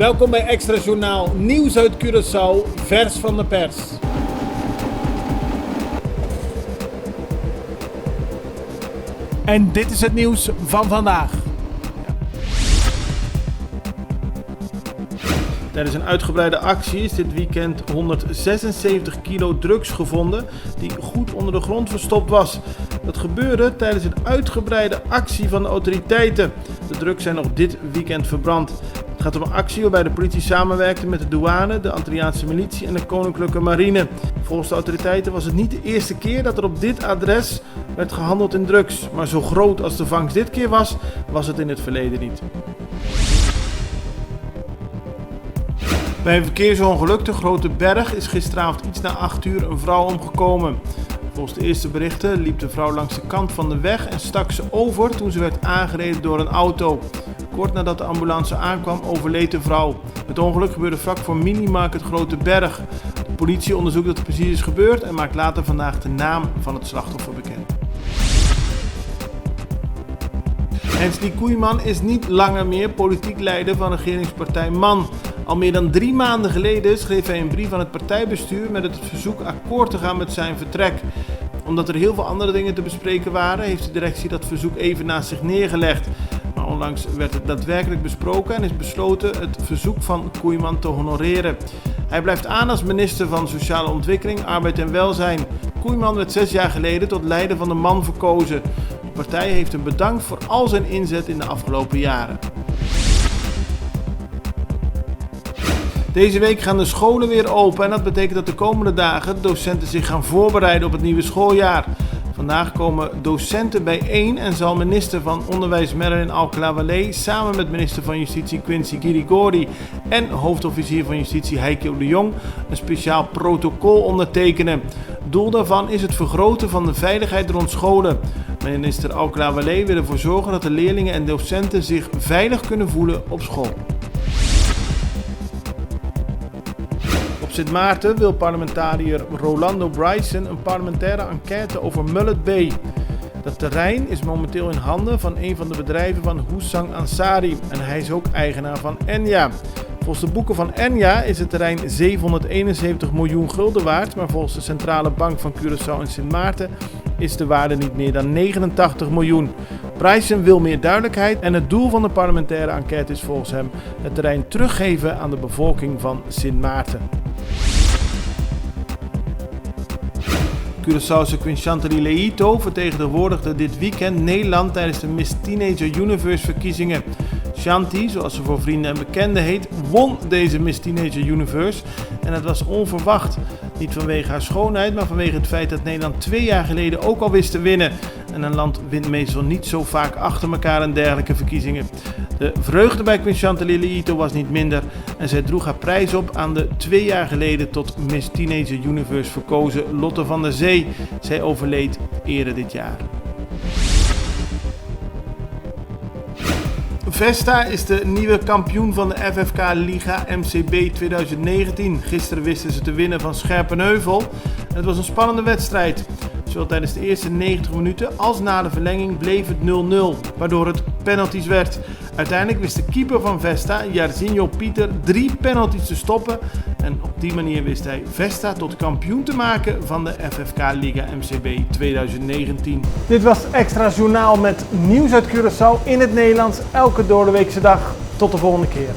Welkom bij Extra Journaal, nieuws uit Curaçao, vers van de pers. En dit is het nieuws van vandaag. Tijdens een uitgebreide actie is dit weekend 176 kilo drugs gevonden die goed onder de grond verstopt was. Dat gebeurde tijdens een uitgebreide actie van de autoriteiten. De drugs zijn nog dit weekend verbrand. Het gaat om een actie waarbij de politie samenwerkte met de douane, de Antilliaanse militie en de Koninklijke Marine. Volgens de autoriteiten was het niet de eerste keer dat er op dit adres werd gehandeld in drugs. Maar zo groot als de vangst dit keer was het in het verleden niet. Bij een verkeersongeluk te Grote Berg is gisteravond iets na 8 uur een vrouw omgekomen. Volgens de eerste berichten liep de vrouw langs de kant van de weg en stak ze over toen ze werd aangereden door een auto. Kort nadat de ambulance aankwam overleed de vrouw. Het ongeluk gebeurde vlak voor Minimarket Grote Berg. De politie onderzoekt wat er precies is gebeurd en maakt later vandaag de naam van het slachtoffer bekend. Hensley Koeiman is niet langer meer politiek leider van regeringspartij MAN. Al meer dan 3 maanden geleden schreef hij een brief aan het partijbestuur met het verzoek akkoord te gaan met zijn vertrek. Omdat er heel veel andere dingen te bespreken waren, heeft de directie dat verzoek even naast zich neergelegd. Maar onlangs werd het daadwerkelijk besproken en is besloten het verzoek van Koeiman te honoreren. Hij blijft aan als minister van Sociale Ontwikkeling, Arbeid en Welzijn. Koeiman werd 6 jaar geleden tot leider van de MAN verkozen. De partij heeft hem bedankt voor al zijn inzet in de afgelopen jaren. Deze week gaan de scholen weer open en dat betekent dat de komende dagen docenten zich gaan voorbereiden op het nieuwe schooljaar. Vandaag komen docenten bijeen en zal minister van Onderwijs Merlin Alcalá-Wallee samen met minister van Justitie Quincy Girigori en hoofdofficier van Justitie Heiko de Jong een speciaal protocol ondertekenen. Doel daarvan is het vergroten van de veiligheid rond scholen. Minister Alcalá-Wallee wil ervoor zorgen dat de leerlingen en docenten zich veilig kunnen voelen op school. Op Sint Maarten wil parlementariër Rolando Bryson een parlementaire enquête over Mullet Bay. Dat terrein is momenteel in handen van een van de bedrijven van Hussang Ansari en hij is ook eigenaar van Enya. Volgens de boeken van Enya is het terrein 771 miljoen gulden waard, maar volgens de Centrale Bank van Curaçao en Sint Maarten is de waarde niet meer dan 89 miljoen. Bryson wil meer duidelijkheid en het doel van de parlementaire enquête is volgens hem het terrein teruggeven aan de bevolking van Sint Maarten. Curaçaose Queen Chantilly Leito vertegenwoordigde dit weekend Nederland tijdens de Miss Teenager Universe verkiezingen. Chanty, zoals ze voor vrienden en bekenden heet, won deze Miss Teenager Universe en het was onverwacht. Niet vanwege haar schoonheid, maar vanwege het feit dat Nederland 2 jaar geleden ook al wist te winnen. En een land wint meestal niet zo vaak achter elkaar in dergelijke verkiezingen. De vreugde bij Queen Chantilly Leito was niet minder en zij droeg haar prijs op aan de 2 jaar geleden tot Miss Teenager Universe verkozen Lotte van der Zee. Zij overleed eerder dit jaar. Vesta is de nieuwe kampioen van de FFK Liga MCB 2019. Gisteren wisten ze te winnen van Scherpenheuvel. Het was een spannende wedstrijd. Zowel tijdens de eerste 90 minuten als na de verlenging bleef het 0-0, waardoor het penalties werd. Uiteindelijk wist de keeper van Vesta, Jairzinho Pieter, 3 penalties te stoppen. En op die manier wist hij Vesta tot kampioen te maken van de FFK Liga MCB 2019. Dit was Extra Journaal met nieuws uit Curaçao in het Nederlands elke doordeweekse dag. Tot de volgende keer.